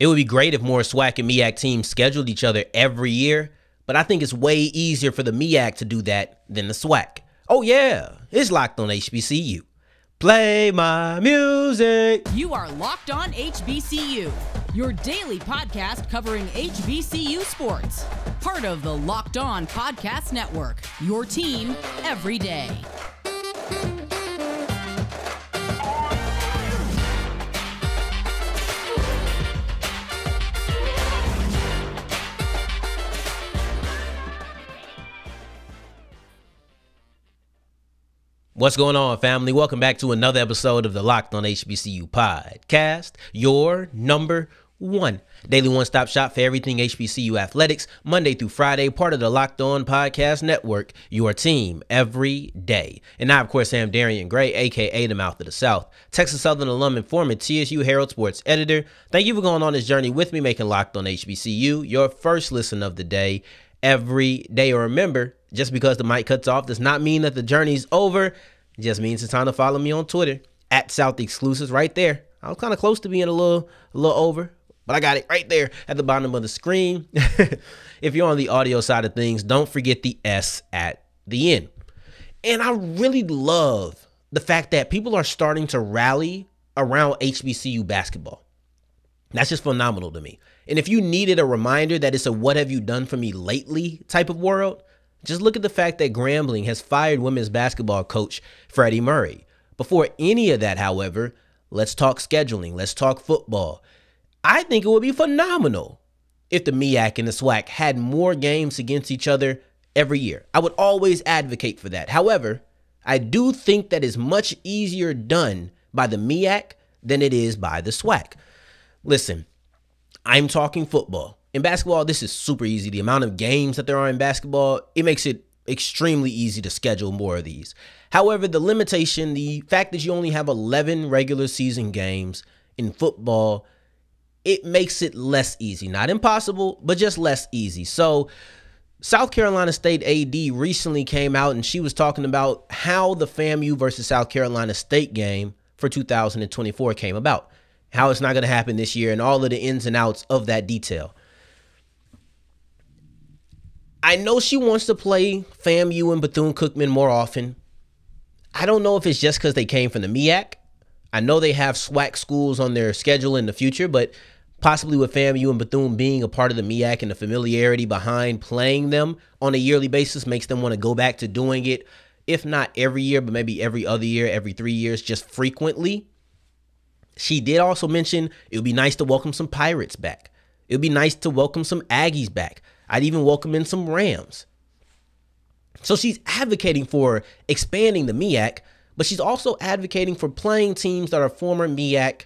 It would be great if more SWAC and MEAC teams scheduled each other every year, but I think it's way easier for the MEAC to do that than the SWAC. Oh yeah, it's Locked On HBCU. Play my music. You are Locked On HBCU, your daily podcast covering HBCU sports. Part of the Locked On Podcast Network, your team every day. What's going on, family? Welcome back to another episode of the Locked On HBCU podcast, your number one daily one-stop shop for everything HBCU athletics, Monday through Friday, part of the Locked On Podcast Network, your team every day. And I, of course, am Darian Gray, a.k.a. the Mouth of the South, Texas Southern alum and former TSU Herald sports editor. Thank you for going on this journey with me, making Locked On HBCU your first listen of the day every day. Or remember, just because the mic cuts off does not mean that the journey's over. It just means it's time to follow me on Twitter at South Exclusives right there. I was kind of close to being a little over, but I got it right there at the bottom of the screen. If you're on the audio side of things, don't forget the S at the end. And I really love the fact that people are starting to rally around HBCU basketball. That's just phenomenal to me. And if you needed a reminder that it's a what have you done for me lately type of world, just look at the fact that Grambling has fired women's basketball coach Freddie Murray. Before any of that, however, let's talk scheduling. Let's talk football. I think it would be phenomenal if the MEAC and the SWAC had more games against each other every year. I would always advocate for that. However, I do think that is much easier done by the MEAC than it is by the SWAC. Listen, I'm talking football. In basketball, this is super easy. The amount of games that there are in basketball, it makes it extremely easy to schedule more of these. However, the limitation, the fact that you only have 11 regular season games in football, it makes it less easy. Not impossible, but just less easy. So South Carolina State AD recently came out and she was talking about how the FAMU versus South Carolina State game for 2024 came about, how it's not going to happen this year, and all of the ins and outs of that detail. I know she wants to play FAMU and Bethune-Cookman more often. I don't know if it's just because they came from the MEAC. I know they have SWAC schools on their schedule in the future, but possibly with FAMU and Bethune being a part of the MEAC and the familiarity behind playing them on a yearly basis makes them want to go back to doing it, if not every year, but maybe every other year, every 3 years, just frequently. She did also mention it would be nice to welcome some Pirates back. It would be nice to welcome some Aggies back. I'd even welcome in some Rams. So she's advocating for expanding the MEAC, but she's also advocating for playing teams that are former MEAC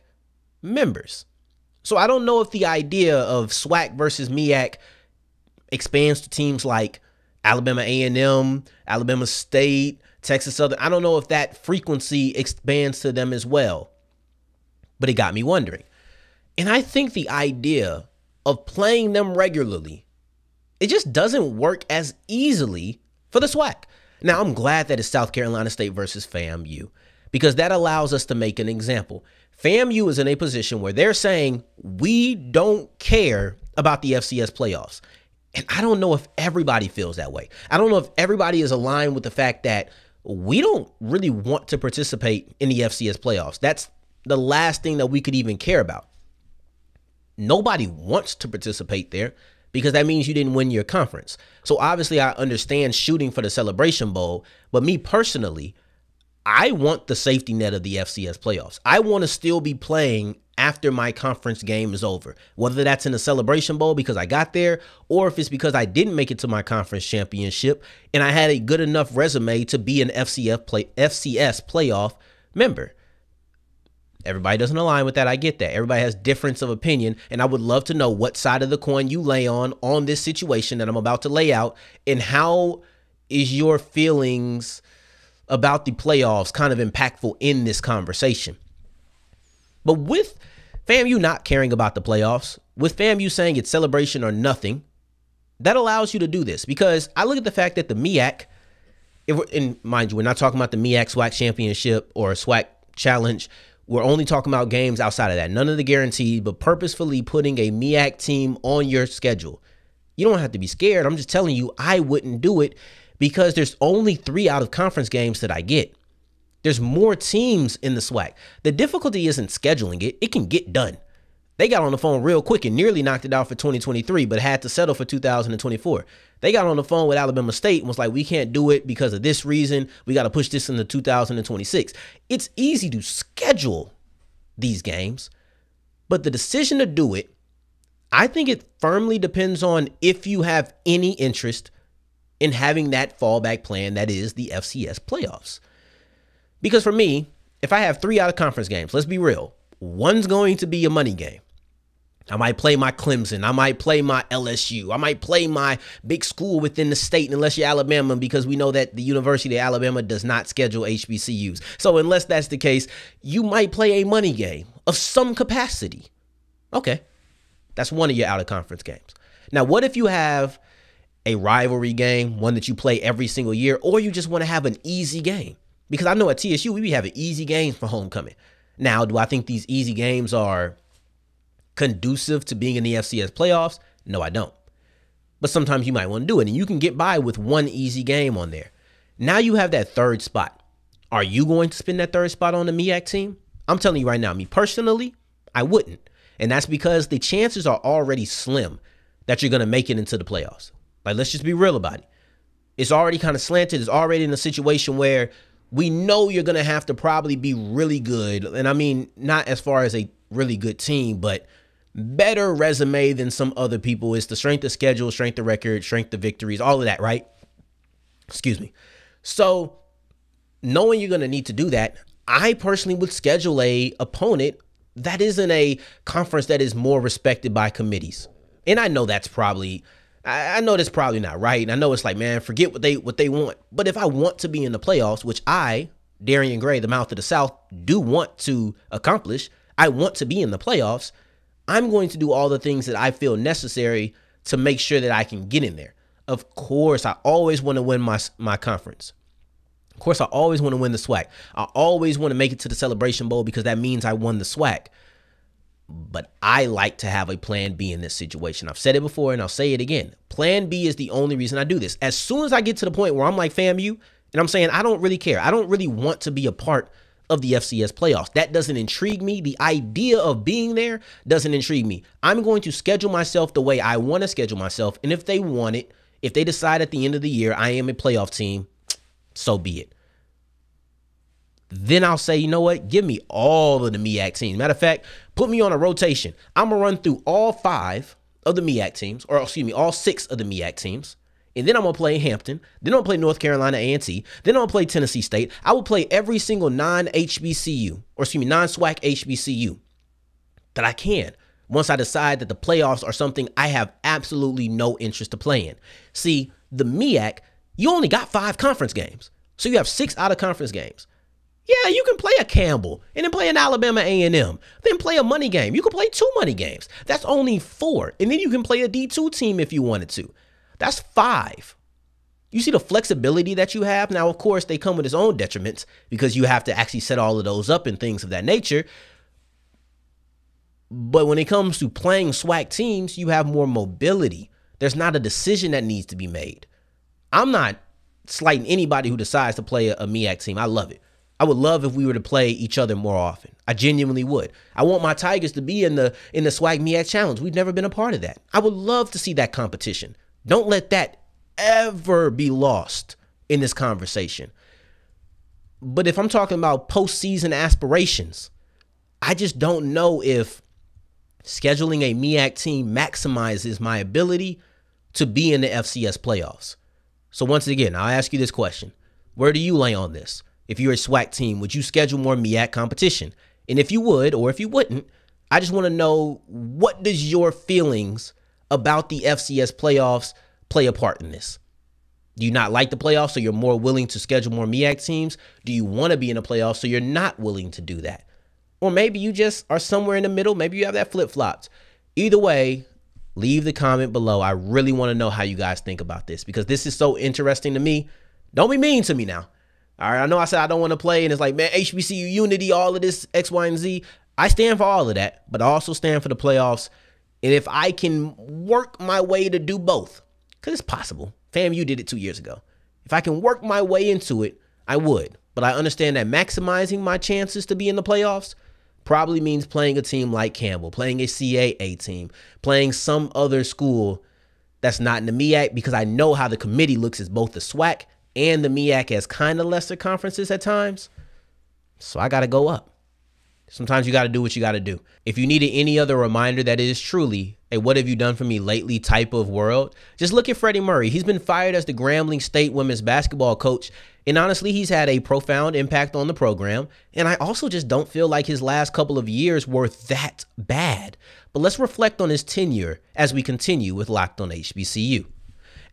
members. So I don't know if the idea of SWAC versus MEAC expands to teams like Alabama A&M, Alabama State, Texas Southern. I don't know if that frequency expands to them as well. But it got me wondering. And I think the idea of playing them regularly, it just doesn't work as easily for the SWAC. Now, I'm glad that it's South Carolina State versus FAMU because that allows us to make an example. FAMU is in a position where they're saying, we don't care about the FCS playoffs. And I don't know if everybody feels that way. I don't know if everybody is aligned with the fact that we don't really want to participate in the FCS playoffs. That's the last thing that we could even care about. Nobody wants to participate there, because that means you didn't win your conference. So obviously I understand shooting for the Celebration Bowl, but me personally, I want the safety net of the FCS playoffs. I want to still be playing after my conference game is over, whether that's in the Celebration Bowl because I got there, or if it's because I didn't make it to my conference championship and I had a good enough resume to be an FCS playoff member. Everybody doesn't align with that. I get that. Everybody has difference of opinion, and I would love to know what side of the coin you lay on this situation that I'm about to lay out, and how is your feelings about the playoffs kind of impactful in this conversation. But with FAMU not caring about the playoffs, with FAMU saying it's celebration or nothing, that allows you to do this, because I look at the fact that the MEAC, and mind you, we're not talking about the MEAC SWAC championship or SWAC challenge. We're only talking about games outside of that. None of the guarantees, but purposefully putting a MEAC team on your schedule. You don't have to be scared. I'm just telling you, I wouldn't do it because there's only 3 out of conference games that I get. There's more teams in the SWAC. The difficulty isn't scheduling it. It can get done. They got on the phone real quick and nearly knocked it out for 2023, but had to settle for 2024. They got on the phone with Alabama State and was like, we can't do it because of this reason. We got to push this into 2026. It's easy to schedule these games, but the decision to do it, I think it firmly depends on if you have any interest in having that fallback plan that is the FCS playoffs. Because for me, if I have 3 out of conference games, let's be real, one's going to be a money game. I might play my Clemson. I might play my LSU. I might play my big school within the state, unless you're Alabama, because we know that the University of Alabama does not schedule HBCUs. So unless that's the case, you might play a money game of some capacity. Okay, that's one of your out-of-conference games. Now, what if you have a rivalry game, one that you play every single year, or you just want to have an easy game? Because I know at TSU, we be having easy games for homecoming. Now, do I think these easy games are conducive to being in the FCS playoffs? No, I don't. But sometimes you might want to do it, and you can get by with one easy game on there. Now you have that 3rd spot. Are you going to spend that 3rd spot on the MEAC team? I'm telling you right now, me personally, I wouldn't. And that's because the chances are already slim that you're going to make it into the playoffs. Like, let's just be real about it. It's already kind of slanted. It's already in a situation where we know you're going to have to probably be really good. And I mean, not as far as a really good team, but better resume than some other people. It's the strength of schedule, strength of record, strength of victories, all of that, right? Excuse me. So knowing you're going to need to do that, I personally would schedule a opponent that is in a conference that is more respected by committees. And I know that's probably, I know that's probably not right. And I know it's like, man, forget what they want. But if I want to be in the playoffs, which I, Darian Gray, the mouth of the South, do want to accomplish, I want to be in the playoffs, I'm going to do all the things that I feel necessary to make sure that I can get in there. Of course, I always want to win my conference. Of course, I always want to win the SWAC. I always want to make it to the Celebration Bowl because that means I won the SWAC. But I like to have a plan B in this situation. I've said it before and I'll say it again. Plan B is the only reason I do this. As soon as I get to the point where I'm like FAMU and I'm saying I don't really care, I don't really want to be a part of the FCS playoffs. That doesn't intrigue me. The idea of being there doesn't intrigue me. I'm going to schedule myself the way I want to schedule myself. And if they want it, if they decide at the end of the year I am a playoff team, so be it. Then I'll say, you know what? Give me all of the MEAC teams. Matter of fact, put me on a rotation. I'm going to run through all 5 of the MEAC teams, or excuse me, all 6 of the MEAC teams. And then I'm going to play Hampton. Then I'm going to play North Carolina A&T. Then I'm going to play Tennessee State. I will play every single non-HBCU, or excuse me, non-SWAC HBCU that I can once I decide that the playoffs are something I have absolutely no interest to play in. See, the MEAC, you only got 5 conference games. So you have 6 out-of-conference games. Yeah, you can play a Campbell and then play an Alabama A&M, then play a money game. You can play 2 money games. That's only 4. And then you can play a D2 team if you wanted to. That's 5. You see the flexibility that you have? Now, of course, they come with its own detriments because you have to actually set all of those up and things of that nature. But when it comes to playing SWAC teams, you have more mobility. There's not a decision that needs to be made. I'm not slighting anybody who decides to play a MEAC team. I love it. I would love if we were to play each other more often. I genuinely would. I want my Tigers to be in the SWAC MEAC Challenge. We've never been a part of that. I would love to see that competition. Don't let that ever be lost in this conversation. But if I'm talking about postseason aspirations, I just don't know if scheduling a MEAC team maximizes my ability to be in the FCS playoffs. So once again, I'll ask you this question. Where do you lay on this? If you're a SWAC team, would you schedule more MEAC competition? And if you would, or if you wouldn't, I just want to know, what does your feelings about the FCS playoffs play a part in this? Do you not like the playoffs, so you're more willing to schedule more MEAC teams? Do you want to be in the playoffs, so you're not willing to do that? Or maybe you just are somewhere in the middle. Maybe you have that flip-flopped. Either way, leave the comment below. I really want to know how you guys think about this because this is so interesting to me. Don't be mean to me now. All right, I know I said I don't want to play, and it's like, man, HBCU unity, all of this X, Y, and Z. I stand for all of that, but I also stand for the playoffs. And if I can work my way to do both, because it's possible. FAMU did it 2 years ago. If I can work my way into it, I would. But I understand that maximizing my chances to be in the playoffs probably means playing a team like Campbell, playing a CAA team, playing some other school that's not in the MEAC, because I know how the committee looks as both the SWAC and the MEAC as kind of lesser conferences at times. So I got to go up. Sometimes you got to do what you got to do. If you needed any other reminder that it is truly a what have you done for me lately type of world, just look at Freddie Murray. He's been fired as the Grambling State women's basketball coach. And honestly, he's had a profound impact on the program. And I also just don't feel like his last couple of years were that bad. But let's reflect on his tenure as we continue with Locked on HBCU.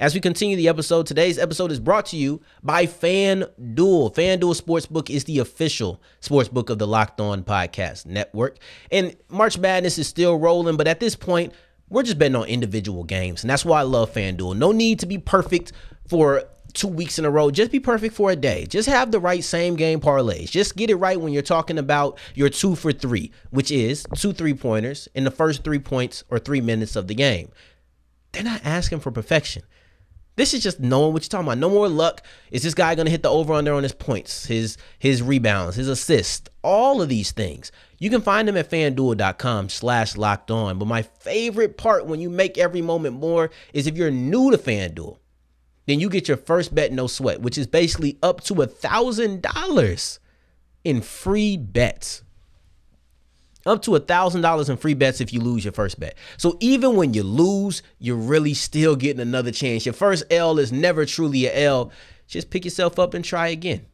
As we continue the episode, today's episode is brought to you by FanDuel. FanDuel Sportsbook is the official sportsbook of the Locked On Podcast Network. And March Madness is still rolling, but at this point, we're just betting on individual games. And that's why I love FanDuel. No need to be perfect for 2 weeks in a row. Just be perfect for a day. Just have the right same game parlays. Just get it right when you're talking about your 2 for 3, which is 2 3-pointers in the first 3 points or 3 minutes of the game. They're not asking for perfection. This is just knowing what you're talking about. No more luck. Is this guy going to hit the over-under on his points, his rebounds, his assists, all of these things? You can find them at FanDuel.com/lockedon. But my favorite part when you make every moment more is if you're new to FanDuel, then you get your first bet no sweat, which is basically up to $1,000 in free bets. Up to $1,000 in free bets if you lose your first bet. So even when you lose, you're really still getting another chance. Your first L is never truly a L. Just pick yourself up and try again.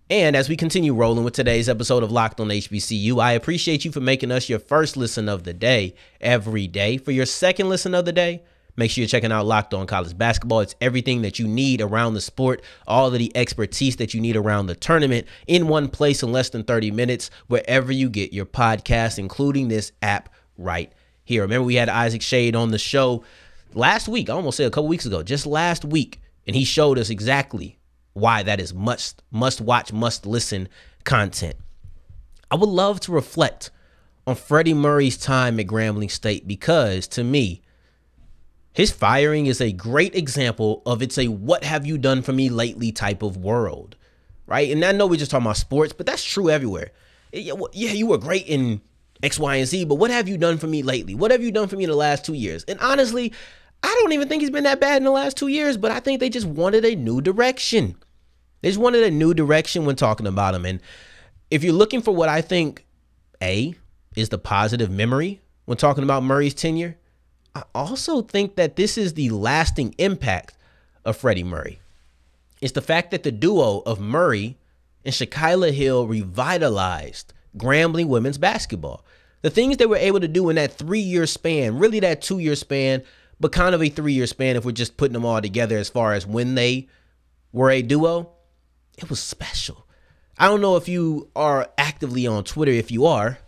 And as we continue rolling with today's episode of Locked on HBCU, I appreciate you for making us your first listen of the day every day. For your second listen of the day, make sure you're checking out Locked On College Basketball. It's everything that you need around the sport, all of the expertise that you need around the tournament in one place in less than 30 minutes, wherever you get your podcast, including this app right here. Remember, we had Isaac Shade on the show last week. I almost said a couple weeks ago, just last week. And he showed us exactly why that is must watch, must listen content. I would love to reflect on Freddie Murray's time at Grambling State, because to me, his firing is a great example of it's a what have you done for me lately type of world, right? And I know we're just talking about sports, but that's true everywhere. Yeah, you were great in X, Y, and Z, but what have you done for me lately? What have you done for me in the last 2 years? And honestly, I don't even think he's been that bad in the last 2 years, but I think they just wanted a new direction. They just wanted a new direction when talking about him. And if you're looking for what I think, A, is the positive memory when talking about Murray's tenure, I also think that this is the lasting impact of Freddie Murray. It's the fact that the duo of Murray and Shakyla Hill revitalized Grambling women's basketball. The things they were able to do in that 3-year span, really that 2-year span, but kind of a 3-year span if we're just putting them all together as far as when they were a duo, it was special. I don't know if you are actively on Twitter. If you are,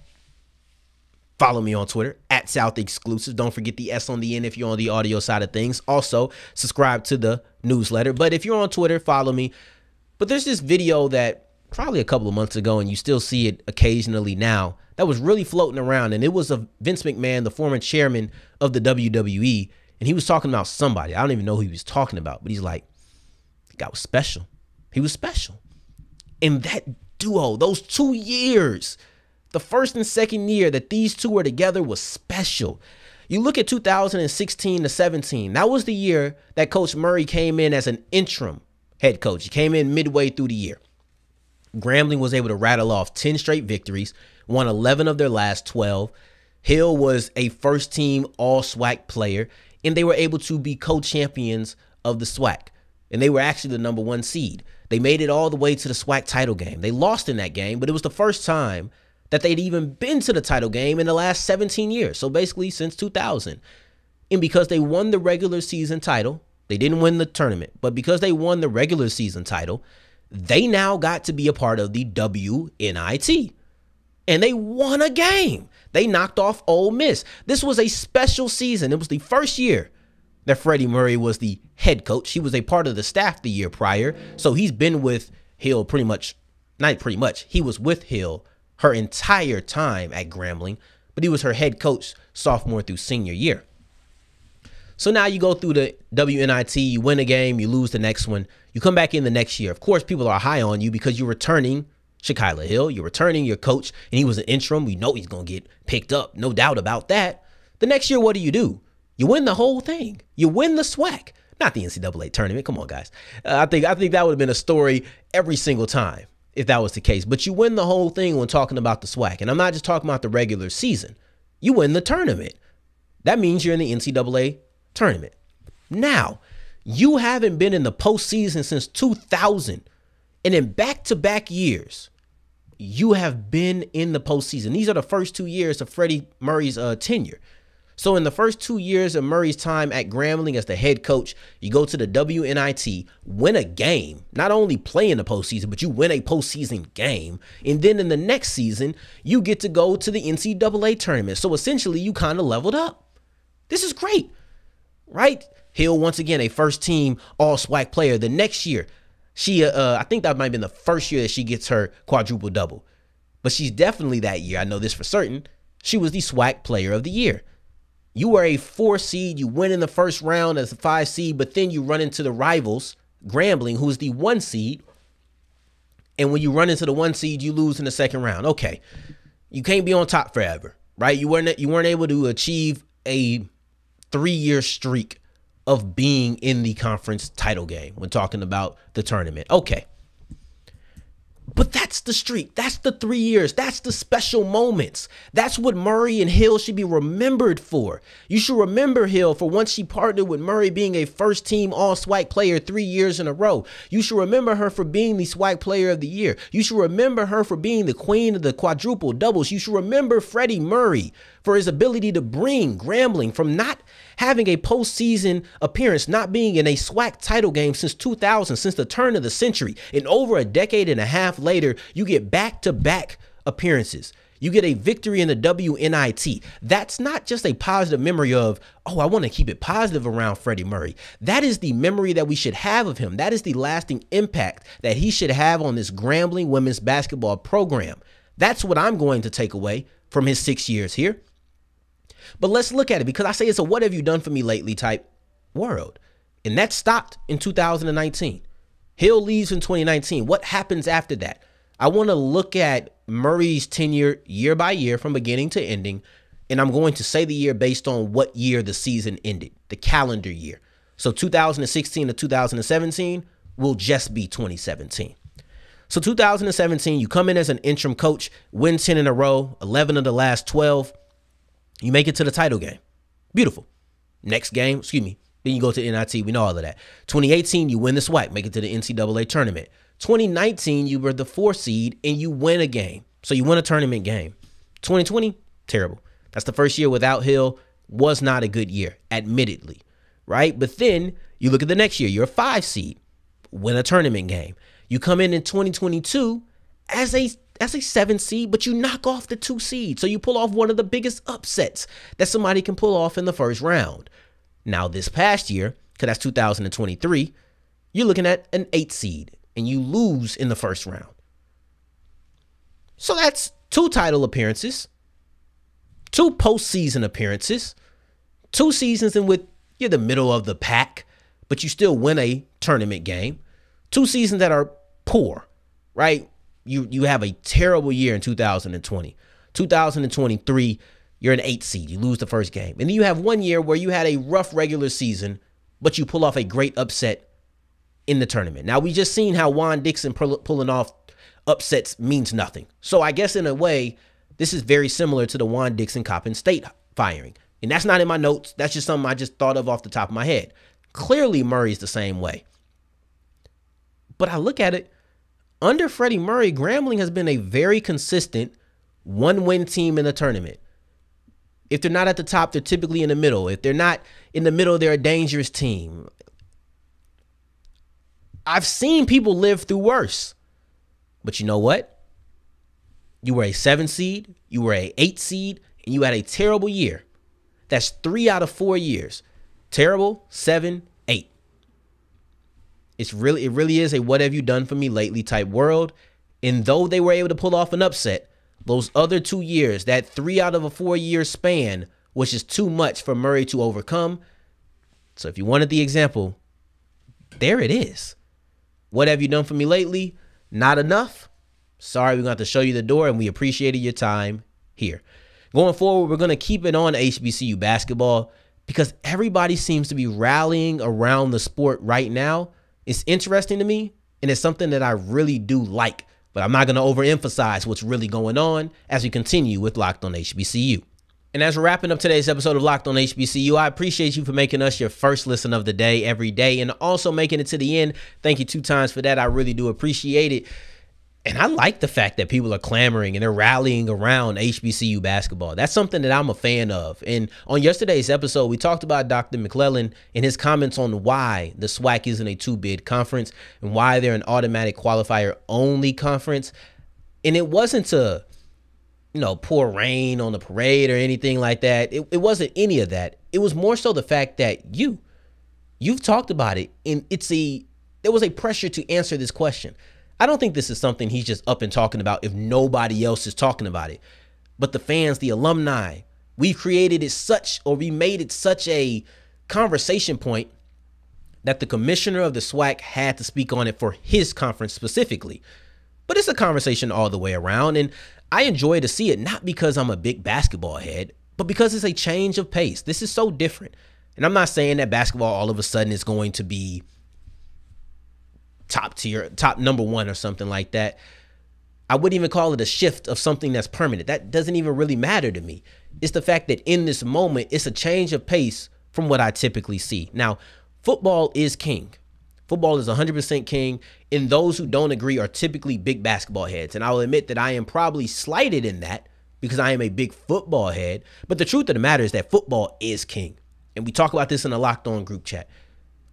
follow me on Twitter at South Exclusive. Don't forget the S on the end if you're on the audio side of things. Also, subscribe to the newsletter. But if you're on Twitter, follow me. But there's this video that probably a couple of months ago, and you still see it occasionally now, that was really floating around. And it was of Vince McMahon, the former chairman of the WWE. And he was talking about somebody. I don't even know who he was talking about. But he's like, the guy was special. He was special. And that duo, those 2 years, the first and second year that these two were together was special. You look at 2016 to 17. That was the year that Coach Murray came in as an interim head coach. He came in midway through the year. Grambling was able to rattle off 10 straight victories, won 11 of their last 12. Hill was a first-team all-SWAC player, and they were able to be co-champions of the SWAC. And they were actually the #1 seed. They made it all the way to the SWAC title game. They lost in that game, but it was the first time that they'd even been to the title game in the last 17 years. So basically since 2000. And because they won the regular season title, they didn't win the tournament, but because they won the regular season title, they now got to be a part of the WNIT. And they won a game. They knocked off Ole Miss. This was a special season. It was the first year that Freddie Murray was the head coach. He was a part of the staff the year prior. So he's been with Hill he was with Hill her entire time at Grambling, but he was her head coach sophomore through senior year. So now you go through the WNIT, you win a game, you lose the next one, you come back in the next year. Of course, people are high on you because you're returning Shakyla Hill, you're returning your coach, and he was an interim. We know he's going to get picked up, no doubt about that. The next year, what do? You win the whole thing. You win the SWAC, not the NCAA tournament. Come on, guys. I think that would have been a story every single time if that was the case. But you win the whole thing when talking about the SWAC. And I'm not just talking about the regular season. You win the tournament. That means you're in the NCAA tournament. Now, you haven't been in the postseason since 2000. And in back-to-back years, you have been in the postseason. These are the first 2 years of Freddie Murray's tenure. So in the first 2 years of Murray's time at Grambling as the head coach, you go to the WNIT, win a game, not only play in the postseason, but you win a postseason game. And then in the next season, you get to go to the NCAA tournament. So essentially, you kind of leveled up. This is great, right? Hill, once again, a first-team all-SWAC player. The next year, she, I think that might have been the first year that she gets her quadruple-double. But she's definitely that year, I know this for certain, she was the SWAC player of the year. You were a 4 seed, you win in the first round as a 5 seed, but then you run into the rivals, Grambling, who's the 1 seed. And when you run into the 1 seed, you lose in the second round. Okay, you can't be on top forever, right? You weren't able to achieve a 3-year streak of being in the conference title game when talking about the tournament. Okay. But that's the streak. That's the 3 years. That's the special moments. That's what Murray and Hill should be remembered for. You should remember Hill for once she partnered with Murray being a first-team all-SWAC player 3 years in a row. You should remember her for being the SWAC player of the year. You should remember her for being the queen of the quadruple doubles. You should remember Freddie Murray for his ability to bring Grambling from not having a postseason appearance, not being in a SWAC title game since 2000, since the turn of the century. And over a decade and a half later, you get back-to-back appearances. You get a victory in the WNIT. That's not just a positive memory of, oh, I want to keep it positive around Freddie Murray. That is the memory that we should have of him. That is the lasting impact that he should have on this Grambling women's basketball program. That's what I'm going to take away from his 6 years here. But let's look at it, because I say it's a what have you done for me lately type world. And that stopped in 2019. Hill leaves in 2019. What happens after that? I want to look at Murray's tenure year by year from beginning to ending. And I'm going to say the year based on what year the season ended, the calendar year. So 2016 to 2017 will just be 2017. So 2017, you come in as an interim coach, win 10 in a row, 11 of the last 12. You make it to the title game. Beautiful. Next game, then you go to NIT. We know all of that. 2018, you win the SWAC, make it to the NCAA tournament. 2019, you were the 4 seed and you win a game. So you win a tournament game. 2020, terrible. That's the first year without Hill. Was not a good year, admittedly, right? But then you look at the next year. You're a 5 seed, win a tournament game. You come in 2022 as a 7 seed, but you knock off the 2 seed. So you pull off one of the biggest upsets that somebody can pull off in the first round. Now this past year, because that's 2023, you're looking at an 8 seed and you lose in the first round. So that's 2 title appearances, 2 postseason appearances, 2 seasons in which you're the middle of the pack, but you still win a tournament game, 2 seasons that are poor, right? You have a terrible year in 2020. 2023, you're an 8 seed. You lose the first game. And then you have 1 year where you had a rough regular season, but you pull off a great upset in the tournament. Now, we just seen how Juan Dixon pulling off upsets means nothing. So I guess in a way, this is very similar to the Juan Dixon Coppin State firing. And that's not in my notes. That's just something I just thought of off the top of my head. Clearly, Murray's the same way. But I look at it, under Freddie Murray, Grambling has been a very consistent 1-win team in the tournament. If they're not at the top, they're typically in the middle. If they're not in the middle, they're a dangerous team. I've seen people live through worse. But you know what? You were a 7 seed, you were an 8 seed, and you had a terrible year. That's 3 out of 4 years. Terrible, 7, 8. It really is a what have you done for me lately type world. And though they were able to pull off an upset, those other 2 years, that 3 out of a 4-year span, was just too much for Murray to overcome. So if you wanted the example, there it is. What have you done for me lately? Not enough. Sorry, we're going to have to show you the door, and we appreciated your time here. Going forward, we're going to keep it on HBCU basketball because everybody seems to be rallying around the sport right now. It's interesting to me, and it's something that I really do like, but I'm not going to overemphasize what's really going on as we continue with Locked on HBCU. And as we're wrapping up today's episode of Locked on HBCU, I appreciate you for making us your first listen of the day every day and also making it to the end. Thank you 2 times for that. I really do appreciate it. And I like the fact that people are clamoring and they're rallying around HBCU basketball. That's something that I'm a fan of. And on yesterday's episode, we talked about Dr. McClellan and his comments on why the SWAC isn't a 2-bid conference and why they're an automatic qualifier only conference. And it wasn't to, pour rain on the parade or anything like that. It wasn't any of that. It was more so the fact that you've talked about it, and there was a pressure to answer this question. I don't think this is something he's just up and talking about if nobody else is talking about it. But the fans, the alumni, we made it such a conversation point that the commissioner of the SWAC had to speak on it for his conference specifically. But it's a conversation all the way around, and I enjoy to see it, not because I'm a big basketball head, but because it's a change of pace. This is so different. And I'm not saying that basketball all of a sudden is going to be top tier, top number 1 or something like that. I wouldn't even call it a shift of something that's permanent. That doesn't even really matter to me. It's the fact that in this moment, it's a change of pace from what I typically see. Now, football is king. Football is 100% king, and those who don't agree are typically big basketball heads. And I will admit that I am probably slighted in that because I am a big football head. But the truth of the matter is that football is king. And we talk about this in the Locked On group chat.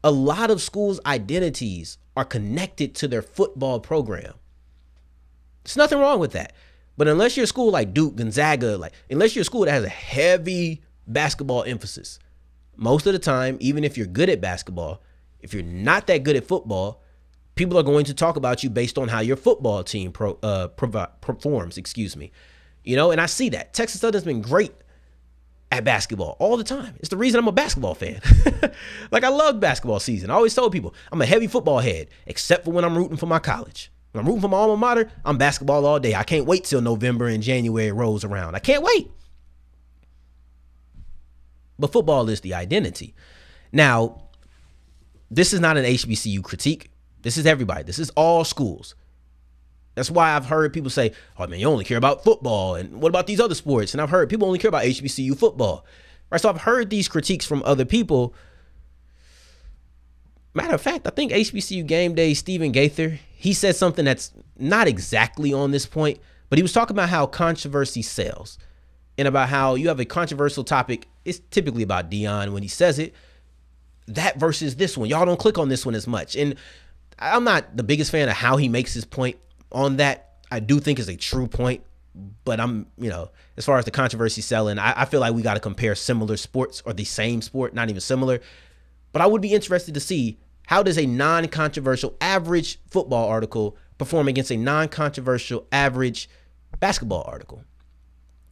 A lot of schools' identities are connected to their football program. There's nothing wrong with that. But unless you're a school like Duke, Gonzaga, unless you're a school that has a heavy basketball emphasis, most of the time, even if you're good at basketball, if you're not that good at football, people are going to talk about you based on how your football team performs, and I see that. Texas Southern's been great at basketball all the time. It's the reason I'm a basketball fan. I love basketball season. I always told people I'm a heavy football head, except for when I'm rooting for my college. When I'm rooting for my alma mater, I'm basketball all day. I can't wait till November and January rolls around. I can't wait. But football is the identity. Now, this is not an HBCU critique. This is everybody. This is all schools. That's why I've heard people say, oh, man, you only care about football. And what about these other sports? And I've heard people only care about HBCU football. Right? So I've heard these critiques from other people. Matter of fact, I think HBCU Game Day, Stephen Gaither, he said something that's not exactly on this point, but he was talking about how controversy sells and about how you have a controversial topic. It's typically about Deion when he says it. That versus this one. Y'all don't click on this one as much. And I'm not the biggest fan of how he makes his point on that. I do think is a true point, but as far as the controversy selling, I feel like we got to compare similar sports or the same sport, not even similar. But I would be interested to see, how does a non-controversial average football article perform against a non-controversial average basketball article?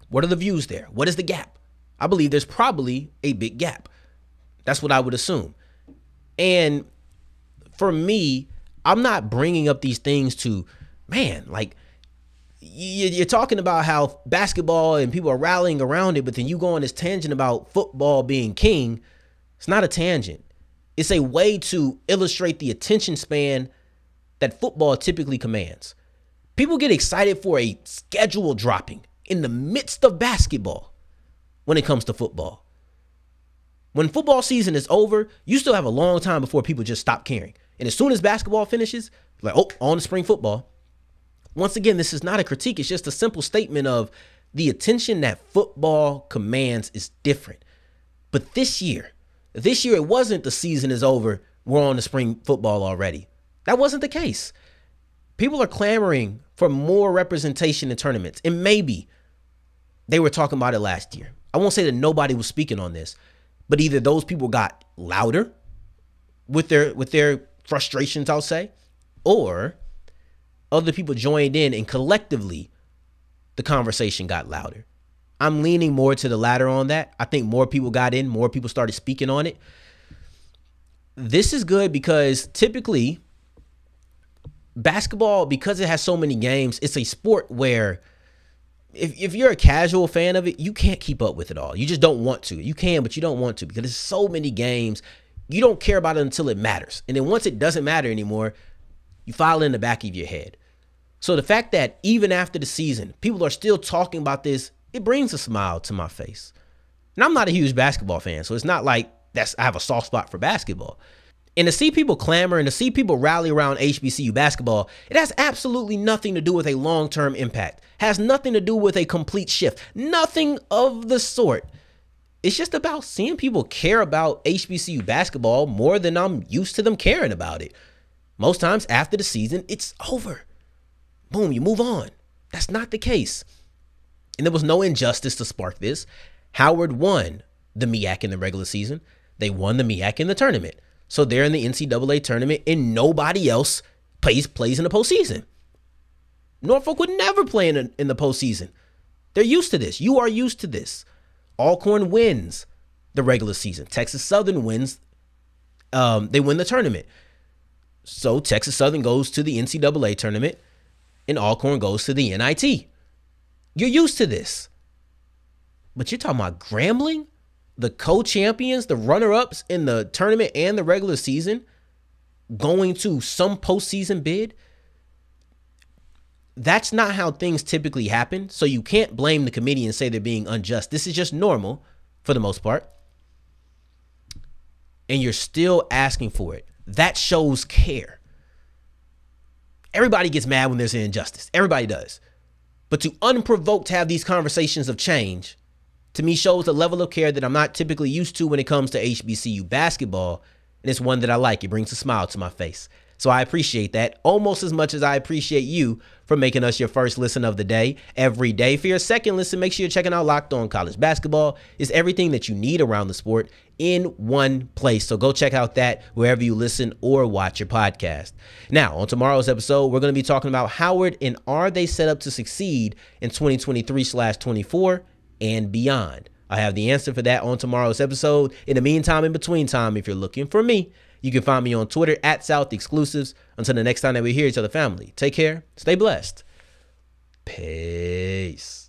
What are the views there? What is the gap? I believe there's probably a big gap. That's what I would assume. And for me, I'm not bringing up these things to, you're talking about how basketball and people are rallying around it, but then you go on this tangent about football being king. It's not a tangent. It's a way to illustrate the attention span that football typically commands. People get excited for a schedule dropping in the midst of basketball when it comes to football. When football season is over, you still have a long time before people just stop caring. And as soon as basketball finishes, on to spring football. Once again, this is not a critique. It's just a simple statement of the attention that football commands is different. But this year, it wasn't the season is over, we're on to spring football already. That wasn't the case. People are clamoring for more representation in tournaments. And maybe they were talking about it last year. I won't say that nobody was speaking on this, But either those people got louder with their frustrations, I'll say, or other people joined in and collectively the conversation got louder. I'm leaning more to the latter on that. I think more people got in, more people started speaking on it. This is good because typically basketball, because it has so many games, it's a sport where if you're a casual fan of it, you can't keep up with it all. You just don't want to. You can, but you don't want to because there's so many games. You don't care about it until it matters. And then once it doesn't matter anymore, you file it in the back of your head. So the fact that even after the season, people are still talking about this, it brings a smile to my face. And I'm not a huge basketball fan, so it's not like I have a soft spot for basketball. And to see people clamor and to see people rally around HBCU basketball, it has absolutely nothing to do with a long-term impact. Has nothing to do with a complete shift. Nothing of the sort. It's just about seeing people care about HBCU basketball more than I'm used to them caring about it. Most times after the season, it's over. Boom, you move on. That's not the case. And there was no injustice to spark this. Howard won the MEAC in the regular season. They won the MEAC in the tournament. So they're in the NCAA tournament and nobody else plays in the postseason. Norfolk would never play in the postseason. They're used to this. You are used to this. Alcorn wins the regular season. Texas Southern wins. They win the tournament. So Texas Southern goes to the NCAA tournament and Alcorn goes to the NIT. You're used to this. But you're talking about Grambling, the co-champions, the runner-ups in the tournament and the regular season, going to some postseason bid. That's not how things typically happen. So you can't blame the committee and say they're being unjust. This is just normal for the most part. And you're still asking for it. That shows care. Everybody gets mad when there's an injustice. Everybody does. But to unprovoked have these conversations of change, to me, shows a level of care that I'm not typically used to when it comes to HBCU basketball. And it's one that I like. It brings a smile to my face. So I appreciate that almost as much as I appreciate you for making us your first listen of the day every day. For your second listen, make sure you're checking out Locked On College Basketball. It's everything that you need around the sport in one place. So go check out that wherever you listen or watch your podcast. Now, on tomorrow's episode, we're going to be talking about Howard and are they set up to succeed in 2023/24 and beyond. I have the answer for that on tomorrow's episode. In the meantime, in between time, if you're looking for me, you can find me on Twitter at South Exclusives. Until the next time that we hear each other, family, take care, stay blessed. Peace.